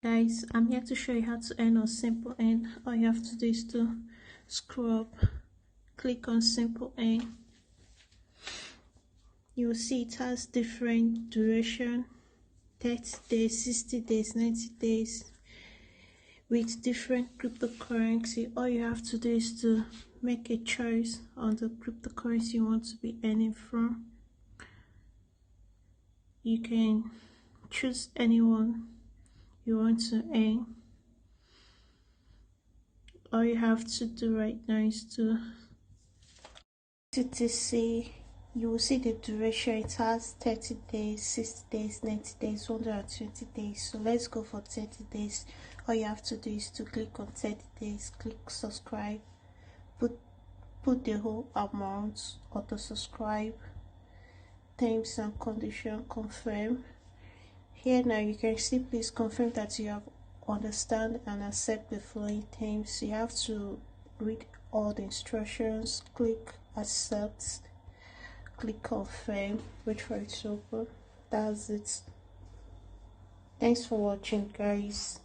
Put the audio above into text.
Guys, I'm here to show you how to earn on Simple Earn. All you have to do is to scroll up, click on Simple Earn. You will see it has different duration, 30 days, 60 days, 90 days, with different cryptocurrency. All you have to do is to make a choice on the cryptocurrency you want to be earning from. You can choose anyone you want to earn. All you have to do right now is to see, you will see the duration. It has 30 days, 60 days, 90 days, 120 days. So let's go for 30 days. All you have to do is to click on 30 days, click subscribe, put the whole amount, auto subscribe, terms and condition, confirm. Here now you can see, please confirm that you have understand and accept the following terms. You have to read all the instructions, click accept, click confirm, wait for it to open. That's it. Thanks for watching, guys.